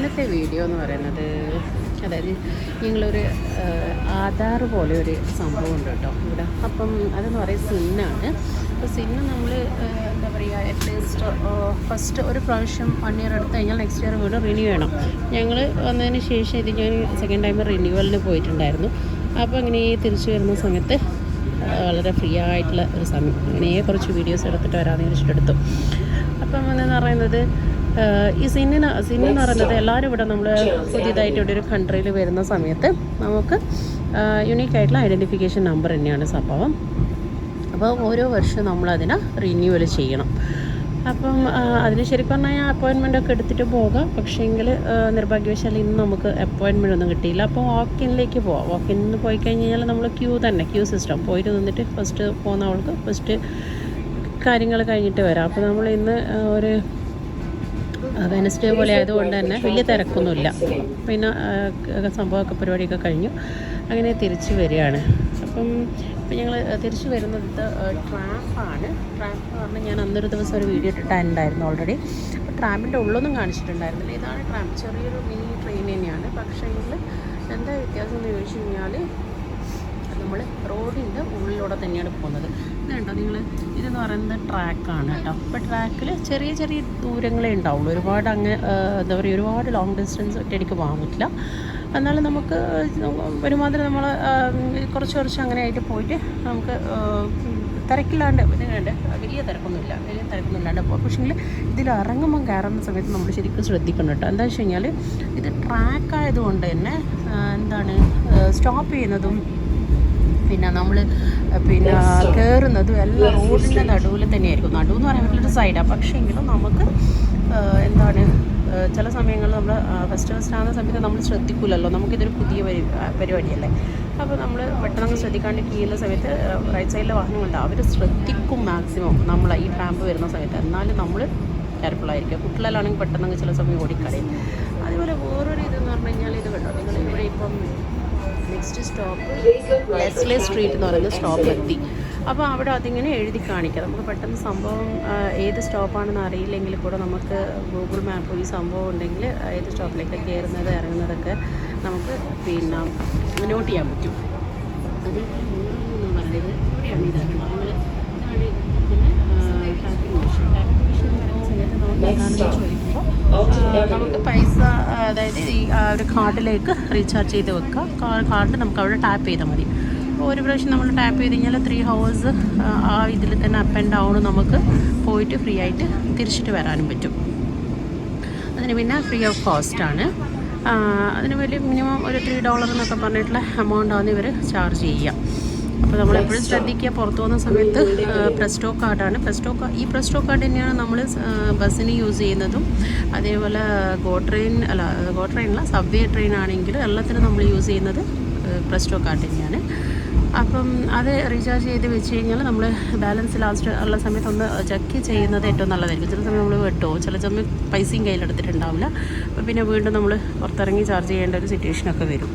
ഇന്നത്തെ വീഡിയോ എന്ന് പറയുന്നത് അതായത് ഞങ്ങളൊരു ആധാർ പോലെ ഒരു സംഭവം ഉണ്ട് കേട്ടോ ഇവിടെ. അപ്പം അതെന്ന് പറയുന്നത് സിന്നാണ്. അപ്പോൾ സിന്ന് നമ്മൾ എന്താ പറയുക, അറ്റ്ലീസ്റ്റ് ഫസ്റ്റ് ഒരു പ്രാവശ്യം 1 ഇയർ എടുത്ത് കഴിഞ്ഞാൽ നെക്സ്റ്റ് ഇയർ വീണ്ടും റിന്യൂ ചെയ്യണം. ഞങ്ങൾ വന്നതിന് ശേഷം ഇത് ഞാൻ സെക്കൻഡ് ടൈം റിന്യൂവലിന് പോയിട്ടുണ്ടായിരുന്നു. അപ്പോൾ ഇങ്ങനെ തിരിച്ചു വരുന്ന സമയത്ത് വളരെ ഫ്രീ ആയിട്ടുള്ള ഒരു സമയം ഇങ്ങനെ കുറച്ച് വീഡിയോസ് എടുത്തിട്ട് വരാമെന്ന് വെച്ചിട്ടെടുത്തു. അപ്പം എന്ന് പറയുന്നത് ഈ സിന്നെന്ന് പറയുന്നത് എല്ലാവരും ഇവിടെ നമ്മൾ പുതിയതായിട്ട് ഇവിടെ ഒരു കൺട്രിയിൽ വരുന്ന സമയത്ത് നമുക്ക് യുണീക്കായിട്ടുള്ള ഐഡൻറ്റിഫിക്കേഷൻ നമ്പർ തന്നെയാണ് സംഭവം. അപ്പോൾ ഓരോ വർഷവും നമ്മളതിനെ റിന്യൂവൽ ചെയ്യണം. അപ്പം അതിന് ശരിക്കും പറഞ്ഞാൽ അപ്പോയിൻമെൻ്റ് ഒക്കെ എടുത്തിട്ട് പോകാം. പക്ഷേങ്കിൽ നിർഭാഗ്യവശാൽ ഇന്ന് നമുക്ക് അപ്പോയിൻമെൻ്റ് ഒന്നും കിട്ടിയില്ല. അപ്പോൾ വാക്കിനിലേക്ക് പോവാം. വാക്കിന് പോയി കഴിഞ്ഞ് കഴിഞ്ഞാൽ നമ്മൾ ക്യൂ സിസ്റ്റം പോയിട്ട് നിന്നിട്ട് ഫസ്റ്റ് പോകുന്ന അവൾക്ക് ഫസ്റ്റ് കാര്യങ്ങൾ കഴിഞ്ഞിട്ട് വരാം. അപ്പോൾ നമ്മൾ ഇന്ന് ഒരു വെനസ്ഡേ പോലെ ആയതുകൊണ്ട് തന്നെ വലിയ തിരക്കൊന്നുമില്ല. പിന്നെ സംഭവമൊക്കെ പരിപാടിയൊക്കെ കഴിഞ്ഞു അങ്ങനെ തിരിച്ച് വരികയാണ്. അപ്പം ഞങ്ങൾ തിരിച്ച് വരുന്നത് ട്രാമ്പാണ്. ട്രാമ്പ് എന്ന് പറഞ്ഞാൽ ഞാൻ അന്നൊരു ദിവസം ഒരു വീഡിയോ ഇട്ടിട്ടുണ്ടായിരുന്നു ഓൾറെഡി. അപ്പോൾ ട്രാമ്പിൻ്റെ ഉള്ളൊന്നും കാണിച്ചിട്ടുണ്ടായിരുന്നില്ല. ഇതാണ് ട്രാമ്പ്, ചെറിയൊരു മിനി ട്രെയിൻ തന്നെയാണ്. പക്ഷേ എന്താ വ്യത്യാസം എന്ന് ചോദിച്ചു കഴിഞ്ഞാൽ നമ്മൾ റോഡിൻ്റെ ഉള്ളിലൂടെ തന്നെയാണ് പോകുന്നത്. ഇതുണ്ടോ നിങ്ങൾ, ഇതെന്ന് പറയുന്നത് ട്രാക്കാണ് കേട്ടോ. അപ്പോൾ ട്രാക്കിൽ ചെറിയ ചെറിയ ദൂരങ്ങളേ ഉണ്ടാവുള്ളൂ. ഒരുപാട് എന്താ പറയുക, ഒരുപാട് ലോങ് ഡിസ്റ്റൻസ് ഒറ്റയടിക്ക് പോകാൻ പറ്റില്ല. എന്നാലും നമുക്ക് ഒരുമാതിരി നമ്മൾ കുറച്ച് അങ്ങനെ ആയിട്ട് പോയിട്ട് നമുക്ക് തിരക്കില്ലാണ്ട് ഇതിനുണ്ട് വലിയ തിരക്കൊന്നുമില്ലാണ്ട് പോകും. പക്ഷേങ്കിൽ ഇതിൽ ഇറങ്ങുമ്പം കയറുന്ന സമയത്ത് നമ്മൾ ശരിക്കും ശ്രദ്ധിക്കണം കേട്ടോ. എന്താ വെച്ച് കഴിഞ്ഞാൽ ഇത് ട്രാക്കായതുകൊണ്ട് തന്നെ എന്താണ് സ്റ്റോപ്പ് ചെയ്യുന്നതും പിന്നെ നമ്മൾ കയറുന്നതും എല്ലാം റോഡിൻ്റെ നടുവിൽ തന്നെയായിരിക്കും. നടുവെന്ന് പറയാൻ പറ്റുള്ളൊരു സൈഡാണ്. പക്ഷേങ്കിലും നമുക്ക് എന്താണ് ചില സമയങ്ങളിൽ നമ്മൾ ഫസ്റ്റ് ആകുന്ന സമയത്ത് നമ്മൾ ശ്രദ്ധിക്കില്ലല്ലോ. നമുക്കിതൊരു പുതിയ പരിപാടിയല്ലേ. അപ്പോൾ നമ്മൾ പെട്ടെന്ന് ശ്രദ്ധിക്കാണ്ട് കീഴുന്ന സമയത്ത് റൈറ്റ് സൈഡിലെ വാഹനങ്ങളുണ്ട്, അവർ ശ്രദ്ധിക്കും മാക്സിമം നമ്മൾ ഈ ട്രാമ്പ് വരുന്ന സമയത്ത്. എന്നാലും നമ്മൾ കെയർഫുള്ളായിരിക്കും. കുട്ടികളാണെങ്കിൽ പെട്ടെന്ന് ചില സമയം ഓടിക്കളയും. അതുപോലെ വേറൊരു ഇതെന്ന് പറഞ്ഞു കഴിഞ്ഞാൽ ഇത് കേട്ടോ, നിങ്ങൾ ഇവിടെ ഇപ്പം നെക്സ്റ്റ് സ്റ്റോപ്പ് ലെസ്ലി സ്ട്രീറ്റ് എന്ന് പറയുന്ന സ്റ്റോപ്പ് എത്തി. അപ്പോൾ അവിടെ അതിങ്ങനെ എഴുതി കാണിക്കാം. നമുക്ക് പെട്ടെന്ന് സംഭവം ഏത് സ്റ്റോപ്പാണെന്ന് അറിയില്ലെങ്കിൽ കൂടെ നമുക്ക് ഗൂഗിൾ മാപ്പ് ഈ സംഭവം ഉണ്ടെങ്കിൽ ഏത് സ്റ്റോപ്പിലേക്ക് കയറുന്നത് ഇറങ്ങുന്നതൊക്കെ നമുക്ക് നോട്ട് ചെയ്യാൻ പറ്റും. അത് പറയുന്നത് ഇവിടെയാണ്. ഇതാണ് നമ്മൾ ചോദിക്കുമ്പോൾ നമുക്ക് പൈസ അതായത് ഈ ഒരു കാർഡിലേക്ക് റീചാർജ് ചെയ്ത് വെക്കുക. കാർഡ് നമുക്ക് അവിടെ ടാപ്പ് ചെയ്താൽ മതി. ഒരു പ്രാവശ്യം നമ്മൾ ടാപ്പ് ചെയ്ത് കഴിഞ്ഞാൽ 3 hours ആ ഇതിൽ തന്നെ അപ്പ് ആൻഡ് ഡൗൺ നമുക്ക് പോയിട്ട് ഫ്രീ ആയിട്ട് തിരിച്ചിട്ട് വരാനും പറ്റും. അതിന് പിന്നെ ഫ്രീ ഓഫ് കോസ്റ്റാണ്. അതിന് വലിയ മിനിമം ഒരു $3 എന്നൊക്കെ പറഞ്ഞിട്ടുള്ള എമൗണ്ടാണ് ഇവർ ചാർജ് ചെയ്യുക. അപ്പോൾ നമ്മളെപ്പോഴും ശ്രദ്ധിക്കുക, പുറത്തു പോകുന്ന സമയത്ത് പ്രസ്റ്റോ കാർഡാണ്. ഈ പ്രസ്റ്റോ കാർഡ് തന്നെയാണ് നമ്മൾ ബസ്സിന് യൂസ് ചെയ്യുന്നതും. അതേപോലെ ഗോ ട്രെയിനല്ല സബ്വേ ട്രെയിൻ ആണെങ്കിലും എല്ലാത്തിനും നമ്മൾ യൂസ് ചെയ്യുന്നത് പ്രസ്റ്റോ കാർഡ് തന്നെയാണ്. അപ്പം അത് റീചാർജ് ചെയ്ത് വെച്ച് കഴിഞ്ഞാൽ നമ്മൾ ബാലൻസ് ലാസ്റ്റ് ഉള്ള സമയത്ത് ഒന്ന് ചെക്ക് ചെയ്യുന്നത് ഏറ്റവും നല്ലതായിരിക്കും. ചില സമയം നമ്മൾ വെട്ടോ, ചില സമയം പൈസയും കയ്യിലെടുത്തിട്ടുണ്ടാവില്ല. അപ്പോൾ പിന്നെ വീണ്ടും നമ്മൾ പുറത്തിറങ്ങി ചാർജ് ചെയ്യേണ്ട ഒരു സിറ്റുവേഷനൊക്കെ വരും.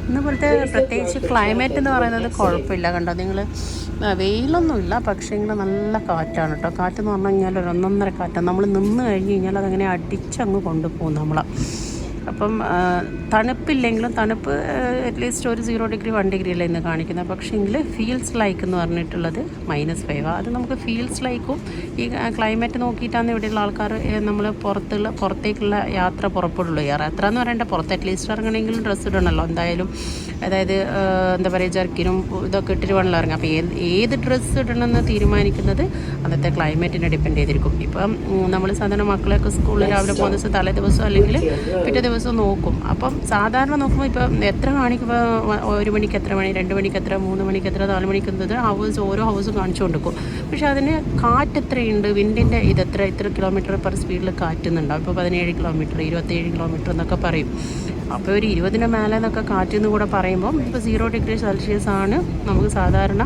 ഇന്നപോലത്തെ പ്രത്യേകിച്ച് ക്ലൈമറ്റ് എന്ന് പറയുന്നത് കുഴപ്പമില്ല. കണ്ടോ നിങ്ങൾ, വെയിലൊന്നുമില്ല. പക്ഷേങ്കിൽ നല്ല കാറ്റാണ് കേട്ടോ. കാറ്റെന്ന് പറഞ്ഞു കഴിഞ്ഞാൽ ഒരു 1.5 കാറ്റാണ്. നമ്മൾ നിന്ന് കഴിഞ്ഞ് കഴിഞ്ഞാൽ അതങ്ങനെ അടിച്ചങ്ങ് കൊണ്ടുപോകും നമ്മളെ. അപ്പം തണുപ്പില്ലെങ്കിലും തണുപ്പ് അറ്റ്ലീസ്റ്റ് ഒരു 0 degree 1 degree അല്ലേ ഇന്ന് കാണിക്കുന്നത്. പക്ഷേങ്കിൽ ഫീൽസ് ലൈക്ക് എന്ന് പറഞ്ഞിട്ടുള്ളത് -5. അത് നമുക്ക് ഫീൽസ് ലൈക്കും ഈ ക്ലൈമറ്റ് നോക്കിയിട്ടാണ് ഇവിടെയുള്ള ആൾക്കാർ നമ്മൾ പുറത്തേക്കുള്ള യാത്ര പുറപ്പെടുള്ളൂ. യാത്ര എന്ന് പറയേണ്ട പുറത്ത് അറ്റ്ലീസ്റ്റ് ഇറങ്ങണമെങ്കിലും ഡ്രസ്സ് ഇടണമല്ലോ എന്തായാലും. അതായത് എന്താ പറയുക, ജർക്കിനും ഇതൊക്കെ ഇട്ടിട്ട് വേണമല്ലോ ഇറങ്ങാം. അപ്പോൾ ഏത് ഡ്രസ്സ് ഇടണമെന്ന് തീരുമാനിക്കുന്നത് അന്നത്തെ ക്ലൈമറ്റിനെ ഡിപ്പെൻഡ് ചെയ്തിരിക്കും. ഇപ്പം നമ്മൾ സാധാരണ മക്കളെയൊക്കെ സ്കൂളിൽ രാവിലെ പോകുന്ന ദിവസം തലേ ദിവസം അല്ലെങ്കിൽ പിറ്റേ ദിവസം നോക്കും. അപ്പം സാധാരണ നോക്കുമ്പോൾ ഇപ്പം എത്ര കാണിക്കുമ്പോൾ 1 മണിക്ക് എത്ര മണി, 2 മണിക്ക് എത്ര, 3 മണിക്ക് എത്ര, 4 മണിക്ക് എന്നത് ഓരോ ഹവേഴ്സും കാണിച്ചു കൊടുക്കും. പക്ഷേ അതിന് കാറ്റ് എത്രയുണ്ട്, വിൻഡിൻ്റെ ഇത്ര കിലോമീറ്റർ സ്പീഡിൽ കാറ്റുന്നുണ്ടാവും. ഇപ്പോൾ 17 കിലോമീറ്റർ 27 കിലോമീറ്റർ എന്നൊക്കെ പറയും. അപ്പോൾ ഒരു 20 മേലെ എന്നൊക്കെ കാറ്റെന്ന് കൂടെ പറയുമ്പം ഇപ്പോൾ 0 degree Celsius ആണ് നമുക്ക് സാധാരണ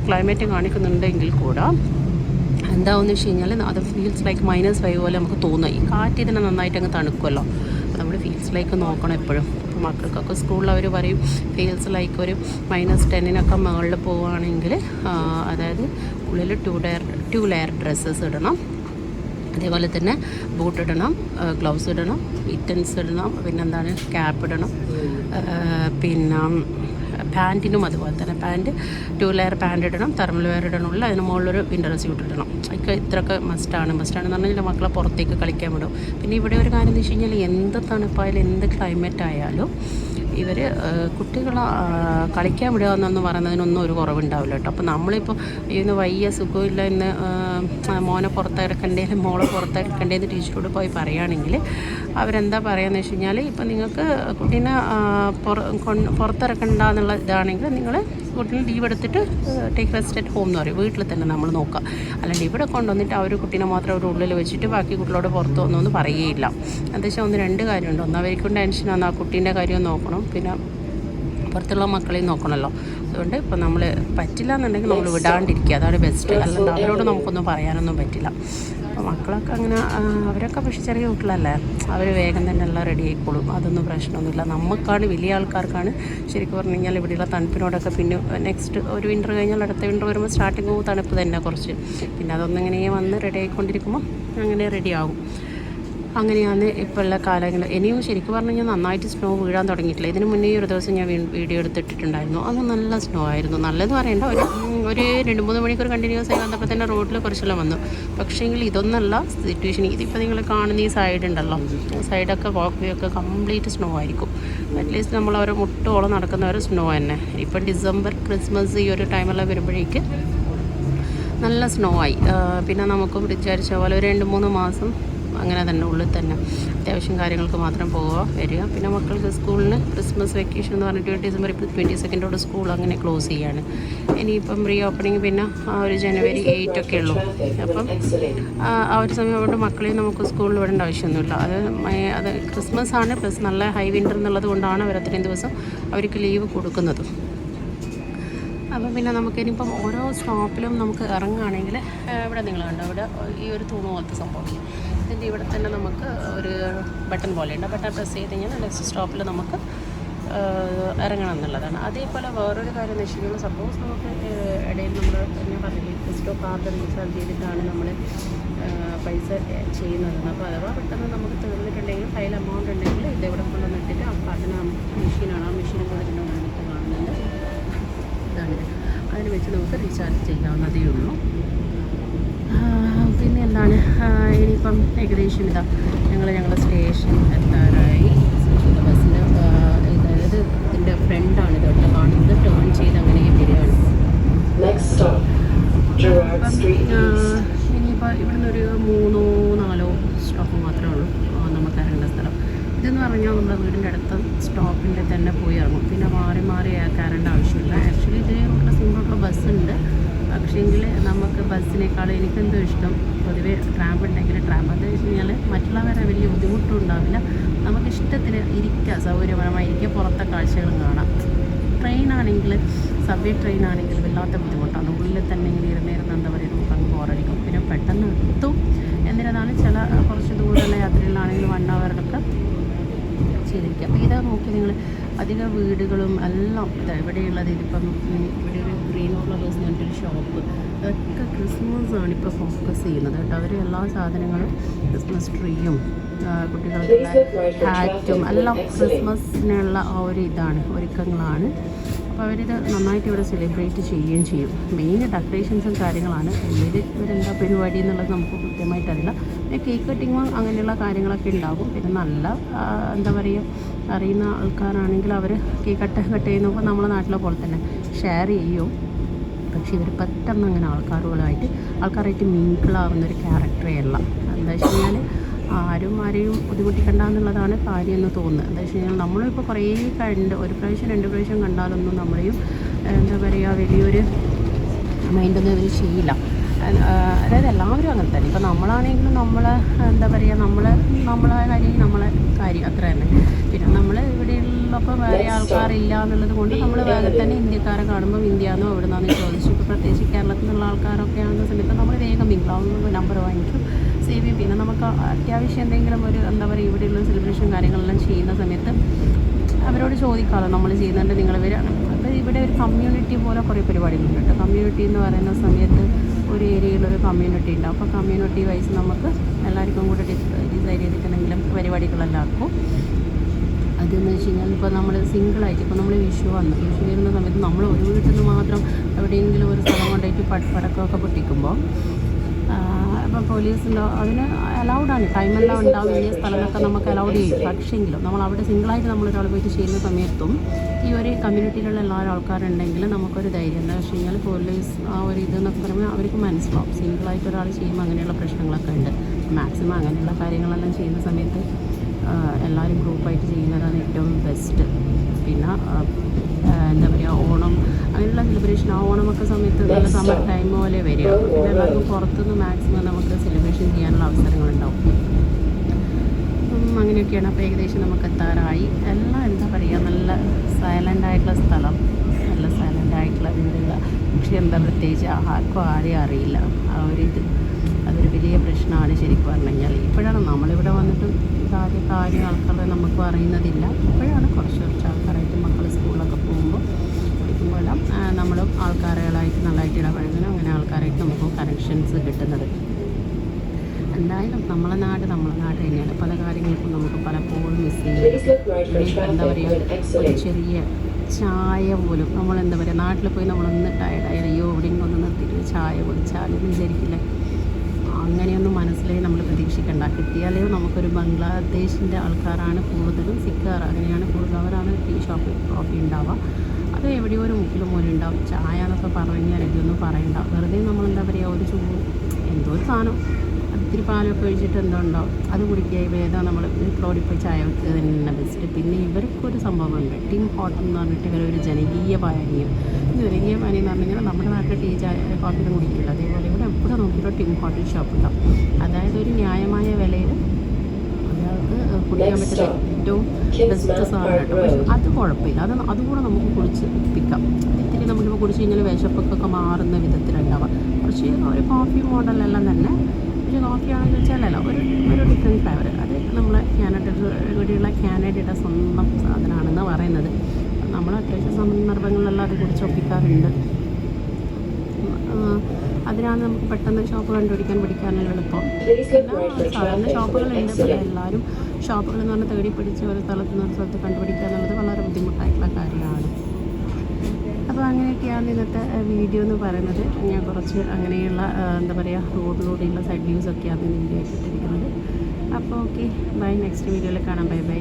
ക്ലൈമറ്റ് കാണിക്കുന്നുണ്ടെങ്കിൽ കൂടെ എന്താണെന്ന് വെച്ച് കഴിഞ്ഞാൽ അത് ഫീൽസ് ലൈക്ക് -5 പോലെ നമുക്ക് തോന്നുക. ഈ കാറ്റ് ഇതിനെ നന്നായിട്ട് അങ്ങ് തണുക്കുമല്ലോ. അപ്പോൾ നമ്മൾ ഫീൽസ് ലൈക്ക് നോക്കണം എപ്പോഴും. അപ്പോൾ മക്കൾക്കൊക്കെ സ്കൂളിൽ അവർ പറയും ഫീൽസ് ലൈക്ക് ഒരു -10 മുകളിൽ പോവുകയാണെങ്കിൽ അതായത് ഉള്ളിൽ 2 ലെയർ ഡ്രസ്സസ് ഇടണം. അതേപോലെ തന്നെ ബൂട്ട് ഇടണം, ഗ്ലൗസ് ഇടണം, മിറ്റൻസ് ഇടണം, പിന്നെന്താണ് ക്യാപ്പ് ഇടണം. പിന്നെ പാൻറ്റിനും അതുപോലെ തന്നെ പാൻറ്റ് 2 ലെയർ പാൻറ്റ് ഇടണം, തെർമൽ വെയർ ഇടണമുള്ള അതിന് മുകളിലൊരു വിൻ്റർ സ്യൂട്ട് ഇടണം. അതൊക്കെ ഇത്രയൊക്കെ മസ്റ്റാണെന്ന് പറഞ്ഞാൽ മക്കളെ പുറത്തേക്ക് കളിക്കാൻ വിടും. പിന്നെ ഇവിടെ ഒരു കാര്യം എന്ന് വെച്ച് കഴിഞ്ഞാൽ എന്ത് തണുപ്പായാലും എന്ത് ക്ലൈമറ്റ് ആയാലും ഇവർ കുട്ടികളെ കളിക്കാൻ വിടുക എന്നൊന്നും പറയുന്നതിനൊന്നും ഒരു കുറവുണ്ടാവില്ല കേട്ടോ. അപ്പോൾ നമ്മളിപ്പോൾ ഇന്ന് വയ്യ സുഖമില്ല ഇന്ന് മോനെ പുറത്തിറക്കണ്ടേലും മോളെ പുറത്തിറക്കണ്ടേന്ന് ടീച്ചറോട് പോയി പറയുകയാണെങ്കിൽ അവരെന്താ പറയുകയെന്ന് വെച്ച് കഴിഞ്ഞാൽ ഇപ്പം നിങ്ങൾക്ക് കുട്ടീനെ പുറത്തിറക്കണ്ട എന്നുള്ള ഇതാണെങ്കിൽ നിങ്ങൾ കുട്ടീനെ ലീവ് എടുത്തിട്ട് ടേക്ക് റെസ്റ്റ് അറ്റ് ഹോം എന്ന് പറയും. വീട്ടിൽ തന്നെ നമ്മൾ നോക്കുക. അല്ലാണ്ട് ഇവിടെ കൊണ്ടുവന്നിട്ട് ആ ഒരു കുട്ടീനെ മാത്രം ഒരു ഉള്ളിൽ വെച്ചിട്ട് ബാക്കി കുട്ടികളോട് പുറത്ത് വന്നൊന്നും പറയുകയില്ല. എന്താ വെച്ചാൽ ഒന്ന് 2 കാര്യമുണ്ട്. ഒന്ന് അവർക്കും ടെൻഷനാണ്, ആ കുട്ടീൻ്റെ കാര്യം നോക്കണം, പിന്നെ പുറത്തുള്ള മക്കളെയും നോക്കണമല്ലോ. അതുകൊണ്ട് ഇപ്പോൾ നമ്മൾ പറ്റില്ല എന്നുണ്ടെങ്കിൽ നമ്മൾ വിടാണ്ടിരിക്കുക, അതാണ് ബെസ്റ്റ്. അല്ലാണ്ട് അവരോട് നമുക്കൊന്നും പറയാനൊന്നും പറ്റില്ല. അപ്പോൾ മക്കളൊക്കെ അങ്ങനെ അവരൊക്കെ പക്ഷേ ചെറിയ കുട്ടികളല്ലേ, അവർ വേഗം തന്നെ എല്ലാം റെഡി ആയിക്കോളും, അതൊന്നും പ്രശ്നമൊന്നുമില്ല. നമുക്കാണ് വലിയ ആൾക്കാർക്കാണ് ശരിക്കും പറഞ്ഞു കഴിഞ്ഞാൽ ഇവിടെയുള്ള തണുപ്പിനോടൊക്കെ. പിന്നെ നെക്സ്റ്റ് ഒരു വിൻ്റർ കഴിഞ്ഞാൽ അടുത്ത വിൻ്റർ വരുമ്പോൾ സ്റ്റാർട്ടിങ് തണുപ്പ് തന്നെ കുറച്ച്, പിന്നെ അതൊന്നിങ്ങനെ വന്ന് റെഡി ആയിക്കൊണ്ടിരിക്കുമ്പോൾ അങ്ങനെ റെഡി ആകും. അങ്ങനെയാണ് ഇപ്പോൾ ഉള്ള കാലങ്ങൾ. ഇനിയും ശരിക്കും പറഞ്ഞു കഴിഞ്ഞാൽ നന്നായിട്ട് സ്നോ വീഴാൻ തുടങ്ങിയിട്ടില്ല. ഇതിന് മുന്നേ ഒരു ദിവസം ഞാൻ വീഡിയോ എടുത്തിട്ടുണ്ടായിരുന്നു. അന്ന് നല്ല സ്നോ ആയിരുന്നു. നല്ലതെന്ന് പറയേണ്ട ഒരു 2-3 മണിക്കൂർ കണ്ടിന്യൂസ് ആയി വന്നപ്പോൾ തന്നെ റോഡിൽ കുറച്ചെല്ലാം വന്നു. പക്ഷേങ്കിൽ ഇതൊന്നല്ല സിറ്റുവേഷൻ. ഇതിപ്പോൾ നിങ്ങൾ കാണുന്ന ഈ സൈഡ് ഉണ്ടല്ലോ, സൈഡൊക്കെ വാക്ക് വേ ഒക്കെ കംപ്ലീറ്റ് സ്നോ ആയിരിക്കും. അറ്റ്ലീസ്റ്റ് നമ്മൾ അവരെ മുട്ടോളം നടക്കുന്നവർ സ്നോ തന്നെ. ഇപ്പം ഡിസംബർ ക്രിസ്മസ് ഈ ഒരു ടൈമെല്ലാം വരുമ്പോഴേക്ക് നല്ല സ്നോ ആയി. പിന്നെ നമുക്ക് വിചാരിച്ച പോലെ ഒരു 2-3 മാസം അങ്ങനെ തന്നെ ഉള്ളിൽ തന്നെ അത്യാവശ്യം കാര്യങ്ങൾക്ക് മാത്രം പോവുക വരിക. പിന്നെ മക്കൾക്ക് സ്കൂളിന് ക്രിസ്മസ് വെക്കേഷൻ എന്ന് പറഞ്ഞിട്ട് ഡിസംബർ 22 സ്കൂൾ അങ്ങനെ ക്ലോസ് ചെയ്യാണ്. ഇനിയിപ്പം റീ ഓപ്പണിങ് പിന്നെ ഒരു ജനുവരി 8 ഒക്കെ ഉള്ളൂ. അപ്പം ആ ഒരു സമയം കൊണ്ട് മക്കളെയും നമുക്ക് സ്കൂളിൽ വിടേണ്ട ആവശ്യമൊന്നുമില്ല. അത് ക്രിസ്മസ് ആണ്, പ്ലസ് നല്ല ഹൈ വിൻ്റർ എന്നുള്ളത് കൊണ്ടാണ് അവർ അത്രയും ദിവസം അവർക്ക് ലീവ് കൊടുക്കുന്നത്. അപ്പം പിന്നെ നമുക്കിനിയിപ്പം ഓരോ സ്റ്റോപ്പിലും നമുക്ക് ഇറങ്ങുകയാണെങ്കിൽ ഇവിടെ നിങ്ങൾ കണ്ടോ, ഇവിടെ ഈ ഒരു തൂണ് പോലത്തെ സംഭവം, ഇതിൻ്റെ ഇവിടെ തന്നെ നമുക്ക് ഒരു ബട്ടൺ പോലെയുണ്ട്. ബട്ടൺ പ്രസ് ചെയ്ത് കഴിഞ്ഞാൽ നെക്സ്റ്റ് സ്റ്റോപ്പിൽ നമുക്ക് ഇറങ്ങണം എന്നുള്ളതാണ്. അതേപോലെ വേറൊരു കാര്യം എന്ന് വെച്ച് കഴിഞ്ഞാൽ സപ്പോസ് നമുക്ക് ഇടയിൽ നമ്മൾ ഞാൻ പറഞ്ഞില്ലേ ക്രിസ്റ്റോ കാർഡ് റീചാർജ് ചെയ്തിട്ടാണ് നമ്മൾ പൈസ ചെയ്യുന്നതെന്ന്. അപ്പോൾ അഥവാ പെട്ടെന്ന് നമുക്ക് തീർന്നിട്ടുണ്ടെങ്കിൽ കയ്യിൽ എമൗണ്ട് ഉണ്ടെങ്കിൽ ഇതെവിടെ കൊണ്ടുവന്നിട്ടിട്ട് ആ കാർഡിന് മെഷീനാണ്, ആ മെഷീനും കൊടുത്തിട്ടുണ്ടെന്നാണ് ഇപ്പോൾ കാണുന്നത്. ഇതാണിത്. അതിന് വെച്ച് നമുക്ക് റീചാർജ് ചെയ്യാവുന്നതേ ഉള്ളൂ. പിന്നെ എന്താണ് ഇനിയിപ്പം ഏകദേശം ഇതാ ഞങ്ങളുടെ സ്റ്റേഷൻ എത്താറായി. ബസ്സിൻ്റെ അതായത് ഇതിൻ്റെ ഫ്രണ്ടാണ് ഇതൊക്കെ കാണുന്നത്. ടേൺ ചെയ്ത് അങ്ങനെ വരികയാണ്. ഇനിയിപ്പോൾ ഇവിടുന്ന് ഒരു 3-4 സ്റ്റോപ്പ് മാത്രമേ ഉള്ളൂ നമുക്ക് ഇറങ്ങേണ്ട സ്ഥലം. ഇതെന്ന് പറഞ്ഞാൽ നമ്മുടെ വീടിൻ്റെ അടുത്ത സ്റ്റോപ്പിൻ്റെ തന്നെ പോയി ഇറങ്ങും. പിന്നെ മാറി മാറി കയറേണ്ട ആവശ്യമില്ല. ആക്ച്വലി ഇതേ റൂട്ടിൽ സിമ്പിളുള്ള ബസ്സുണ്ട്. പക്ഷേങ്കിൽ നമുക്ക് ബസ്സിനേക്കാളും എനിക്കെന്തോ ഇഷ്ടം പൊതുവേ ട്രാമ്പ് ഉണ്ടെങ്കിൽ ട്രാമ്പ്. എന്ന് വെച്ച് കഴിഞ്ഞാൽ മറ്റുള്ളവരെ വലിയ ബുദ്ധിമുട്ടും ഉണ്ടാവില്ല, നമുക്ക് ഇഷ്ടത്തിന് ഇരിക്കുക, സൗകര്യപരമായി ഇരിക്കുക, പുറത്തെ കാഴ്ചകളും കാണാം. ട്രെയിനാണെങ്കിൽ സബ്വേ ട്രെയിനാണെങ്കിൽ വല്ലാത്ത ബുദ്ധിമുട്ടാണ്. ഉള്ളിൽ തന്നെ ഇങ്ങനെ ഇരുന്നിരുന്ന് എന്താ പറയുക നമുക്ക് അങ്ങ് ബോറടിക്കും. പിന്നെ പെട്ടെന്ന് എത്തും. എന്നിരുന്നാലും ചില കുറച്ച് ദൂരമുള്ള യാത്രയിലാണെങ്കിൽ 1 അവറിലൊക്കെ ചെയ്തിരിക്കുക. അപ്പോൾ ഇതാ നോക്കി നിങ്ങൾ അധിക വീടുകളും എല്ലാം ഇതാ ഇവിടെയുള്ളത്. ഇതിപ്പം ഇവിടെ ഒരു ഗ്രീൻ ഫ്ലവേഴ്സ് എന്ന് പറഞ്ഞിട്ടൊരു ഷോപ്പ്, അതൊക്കെ ക്രിസ്മസാണ് ഇപ്പോൾ ഫോക്കസ് ചെയ്യുന്നത് കേട്ടോ. അവർ എല്ലാ സാധനങ്ങളും ക്രിസ്മസ് ട്രീയും കുട്ടികൾക്കുള്ള ഹാറ്റും എല്ലാം ക്രിസ്മസിനുള്ള ആ ഒരു ഇതാണ്, ഒരുക്കങ്ങളാണ്. അപ്പോൾ അവരിത് നന്നായിട്ട് ഇവിടെ സെലിബ്രേറ്റ് ചെയ്യുകയും ചെയ്യും. മെയിൻ ഡെക്കറേഷൻസും കാര്യങ്ങളാണ്. ഇവരെന്താ പരിപാടി എന്നുള്ളത് നമുക്ക് കൃത്യമായിട്ട് അറിയില്ല. പിന്നെ കേക്ക് കട്ടിങ്ങും അങ്ങനെയുള്ള കാര്യങ്ങളൊക്കെ ഉണ്ടാകും. പിന്നെ നല്ല എന്താ പറയുക, അറിയുന്ന ആൾക്കാരാണെങ്കിൽ അവർ കേക്ക് കട്ട് ചെയ്യുമ്പോൾ നമ്മളെ നാട്ടിലെ പോലെ തന്നെ ഷെയർ ചെയ്യും. പക്ഷേ ഇവർ പെട്ടെന്ന് അങ്ങനെ ആൾക്കാരായിട്ട് മിങ്കിളാവുന്നൊരു ക്യാരക്ടറേ അല്ല. എന്താ വെച്ച് കഴിഞ്ഞാൽ ആരെയും ബുദ്ധിമുട്ടിക്കണ്ട എന്നുള്ളതാണ് കാര്യം എന്ന് തോന്നുന്നത്. എന്താ വെച്ച് കഴിഞ്ഞാൽ നമ്മളിപ്പോൾ കുറേ ഒരു പ്രാവശ്യം 2 പ്രാവശ്യം കണ്ടാലൊന്നും നമ്മളെയും എന്താ പറയുക വലിയൊരു മൈൻഡൊന്നും ഇവർ ചെയ്യില്ല. അതായത് എല്ലാവരും അങ്ങനെ തന്നെ. ഇപ്പോൾ നമ്മളാണെങ്കിലും എന്താ പറയുക നമ്മളെ കാര്യം അത്ര തന്നെ. പിന്നെ നമ്മൾ ഇവിടെയുള്ളപ്പോൾ വേറെ ആൾക്കാരില്ല എന്നുള്ളത് കൊണ്ട് നമ്മൾ വേഗം തന്നെ ഇന്ത്യക്കാരെ കാണുമ്പോൾ ഇന്ത്യയെന്നോ എവിടെ നിന്നാന്ന് ചോദിച്ചു. ഇപ്പോൾ പ്രത്യേകിച്ച് കേരളത്തിൽ നിന്നുള്ള ആൾക്കാരൊക്കെ ആകുന്ന സമയത്ത് നമ്മൾ വേഗം മിങ്കിളാവുന്ന നമ്പർ വാങ്ങിക്കും, സേവ് ചെയ്യും. പിന്നെ നമുക്ക് അത്യാവശ്യം എന്തെങ്കിലും ഒരു എന്താ പറയുക ഇവിടെയുള്ള സെലിബ്രേഷൻ കാര്യങ്ങളെല്ലാം ചെയ്യുന്ന സമയത്ത് അവരോട് ചോദിക്കാമല്ലോ നമ്മൾ ചെയ്യുന്നുണ്ട് നിങ്ങൾ വരികയാണ്. അപ്പോൾ ഇവിടെ ഒരു കമ്മ്യൂണിറ്റി പോലെ കുറേ പരിപാടികളുണ്ട് കേട്ടോ. കമ്മ്യൂണിറ്റി എന്ന് പറയുന്ന സമയത്ത് ഒരു ഏരിയയിലൊരു കമ്മ്യൂണിറ്റി ഉണ്ടാവും. അപ്പോൾ കമ്മ്യൂണിറ്റി വൈസ് നമുക്ക് എല്ലാവർക്കും കൂടെ ഡിസൈഡ് ചെയ്തിട്ടുണ്ടെങ്കിലും പരിപാടികളെല്ലാം ആക്കും. അതെന്ന് വെച്ച് കഴിഞ്ഞാൽ ഇപ്പോൾ നമ്മൾ സിംഗിളായിട്ട് ഇപ്പോൾ നമ്മൾ വിഷു വരുന്ന സമയത്ത് നമ്മൾ ഒരു വീട്ടിൽ നിന്ന് മാത്രം എവിടെയെങ്കിലും ഒരു സ്ഥലം കൊണ്ടുപോയിട്ട് പടക്കമൊക്കെ പൊട്ടിക്കുമ്പോൾ ഇപ്പോൾ പോലീസിൻ്റെ അതിന് അലൗഡാണ്, ടൈമെല്ലാം ഉണ്ടാവും, വലിയ സ്ഥലമൊക്കെ നമുക്ക് അലൗഡ് ചെയ്യും. പക്ഷേങ്കിലും നമ്മൾ അവിടെ സിംഗിളായിട്ട് നമ്മളൊരാൾ പോയിട്ട് ചെയ്യുന്ന സമയത്തും ഈ ഒരു കമ്മ്യൂണിറ്റിയിലുള്ള എല്ലാ ആൾക്കാരുണ്ടെങ്കിൽ നമുക്കൊരു ധൈര്യം. എന്താ വെച്ച് കഴിഞ്ഞാൽ പോലീസ് ആ ഒരു ഇതെന്നൊക്കെ പറയുമ്പോൾ അവർക്ക് മനസ്സിലാവും സിംഗിളായിട്ട് ഒരാൾ ചെയ്യുമ്പോൾ അങ്ങനെയുള്ള പ്രശ്നങ്ങളൊക്കെ ഉണ്ട്. മാക്സിമം അങ്ങനെയുള്ള കാര്യങ്ങളെല്ലാം ചെയ്യുന്ന സമയത്ത് എല്ലാവരും ഗ്രൂപ്പായിട്ട് ചെയ്യുന്നതാണ് ഏറ്റവും ബെസ്റ്റ്. പിന്നെ എന്താ പറയുക, ഓണം അങ്ങനെയുള്ള സെലിബ്രേഷൻ, ആ ഓണമൊക്കെ സമയത്ത് നല്ല സമ്മർ ടൈം പോലെ വരിക. പിന്നെ എല്ലാവർക്കും പുറത്തുനിന്ന് മാക്സിമം നമുക്ക് സെലിബ്രേഷൻ ചെയ്യാനുള്ള അവസരങ്ങളുണ്ടാവും. അങ്ങനെയൊക്കെയാണ്. അപ്പോൾ ഏകദേശം നമുക്ക് എത്താറായി. എല്ലാം എന്താ പറയുക, നല്ല സൈലൻ്റായിട്ടുള്ള സ്ഥലം, നല്ല സൈലൻ്റായിട്ടുള്ള വീടുകൾ. പക്ഷേ എന്താ പ്രത്യേകിച്ച് ആർക്കും ആരെയും അറിയില്ല. ആ ഒരു ഇത് അതൊരു വലിയ പ്രശ്നമാണ് ശരിക്കും പറഞ്ഞു കഴിഞ്ഞാൽ. ഇപ്പോഴാണ് നമ്മളിവിടെ വന്നിട്ട് കാര്യം ആൾക്കാരെ നമുക്ക് അറിയുന്നതില്ല. ഇപ്പോഴാണ് കുറച്ച് ആൾക്കാരായിട്ട് മക്കൾ സ്കൂളിലൊക്കെ പോകുമ്പോൾ പഠിക്കുമ്പോഴെല്ലാം നമ്മളും ആൾക്കാരുകളായിട്ട് നല്ലതായിട്ട് ഇടപഴകുന്നു. അങ്ങനെ ആൾക്കാരായിട്ട് നമുക്ക് കണക്ഷൻസ് കിട്ടുന്നത്. എന്തായാലും നമ്മളെ നാട് തന്നെയാണ്. പല കാര്യങ്ങൾക്കും നമുക്ക് പലപ്പോഴും മിസ് ചെയ്യുന്നത്. എന്താ പറയുക, ഒരു ചെറിയ ചായ പോലും നമ്മളെന്താ പറയുക, നാട്ടിൽ പോയി നമ്മളൊന്ന് ടയർഡായി അയ്യോ എവിടെയെങ്കിലും ഒന്ന് നിർത്തിയിട്ട് ചായ കുടിച്ചാലെന്ന് വിചാരിക്കില്ലേ? അങ്ങനെയൊന്നും മനസ്സിലായി നമ്മൾ പ്രതീക്ഷിക്കേണ്ട. കിട്ടിയാലേ നമുക്കൊരു ബംഗ്ലാദേശിൻ്റെ ആൾക്കാരാണ് കൂടുതലും, സിക്കാർ അങ്ങനെയാണ് കൂടുതൽ, അവരാണ് ടീ ഷോപ്പ് കോഫി ഉണ്ടാവുക. അത് എവിടെയോ ഒരു മുക്കിലും മൂലം ഉണ്ടാവും. ചായ എന്നൊക്കെ പറഞ്ഞു കഴിഞ്ഞാൽ ഇതൊന്നും പറയണ്ട. വെറുതെ നമ്മളെന്താ പറയുക, ഒരു ചൂട് എന്തോ ഒരു സാധനം ഇത്തിരി പാലൊക്കെ ഒഴിച്ചിട്ട് എന്തോ ഉണ്ടാവും, അത് കുടിക്കുക. വേദം നമ്മൾ വീട്ടിലോടി പോയി ചായ വെക്കുക തന്നെ ബെസ്റ്റ്. പിന്നെ ഇവർക്കൊരു സംഭവമുണ്ട്, ടിം ഹോട്ടൽ എന്ന് പറഞ്ഞിട്ട് ഇവരൊരു ജനകീയ പാനീയം. ജനകീയ പാനീയം എന്ന് പറഞ്ഞു കഴിഞ്ഞാൽ നമ്മുടെ നാട്ടിൽ ടീ ചായ കോഫിയൊന്നും കുടിക്കില്ല. അതേപോലെ ഇവിടെ എവിടെ നോക്കിയിട്ടോ ടിം ഹോട്ടൽ ഷോപ്പ് ഉണ്ടാവും. അതായത് ഒരു ന്യായമായ വിലയിൽ ഒരാൾക്ക് കുടിക്കാൻ പറ്റുന്ന ഏറ്റവും ബെസ്റ്റ് സാധനം കേട്ടോ. പക്ഷേ അത് കുഴപ്പമില്ല, അതുകൂടെ നമുക്ക് കുടിച്ച് പിക്കാം. ഇത്തിരി നമുക്കിപ്പോൾ കുടിച്ച് കഴിഞ്ഞാൽ വിശപ്പൊക്കെ മാറുന്ന വിധത്തിലുണ്ടാവാം. കുറച്ച് ഒരു കോഫി മോഡലെല്ലാം തന്നെ. പക്ഷേ കോഫിയാണെന്ന് വെച്ചാലല്ലോ ഒരു ഡിഫറെൻറ്റ് ഫ്ലേവർ. അത് നമ്മളെ ഇവിടെയുള്ള കാനഡയുടെ സ്വന്തം സാധനമാണെന്ന് പറയുന്നത്. നമ്മൾ അത്യാവശ്യം സന്ദർഭങ്ങളിലെല്ലാം അത് കുടിച്ചൊപ്പിക്കാറുണ്ട്. അതിനാണ് നമുക്ക് പെട്ടെന്ന് ഷോപ്പ് പഠിക്കാനുള്ള എളുപ്പം. പിന്നെ സാധാരണ ഷോപ്പുകളുണ്ട്, പക്ഷേ എല്ലാവരും ഷോപ്പുകൾ എന്ന് പറഞ്ഞാൽ തേടി പിടിച്ച് ഒരു സ്ഥലത്ത് നിന്ന് ഒരു സ്ഥലത്ത് കണ്ടുപിടിക്കുക എന്നുള്ളത് വളരെ ബുദ്ധിമുട്ടായിട്ടുള്ള കാര്യമാണ്. അപ്പോൾ അങ്ങനെയൊക്കെയാണ് ഇന്നത്തെ വീഡിയോ എന്ന് പറയുന്നത്. ഞാൻ കുറച്ച് അങ്ങനെയുള്ള എന്താ പറയുക, റോഡിലൂടെയുള്ള സൈഡ് വ്യൂസൊക്കെയാണ് വീഡിയോ ആയിട്ട് ഇട്ടിരിക്കുന്നത്. അപ്പോൾ ഓക്കെ, ബൈ. നെക്സ്റ്റ് വീഡിയോയിൽ കാണാം. Bye bye.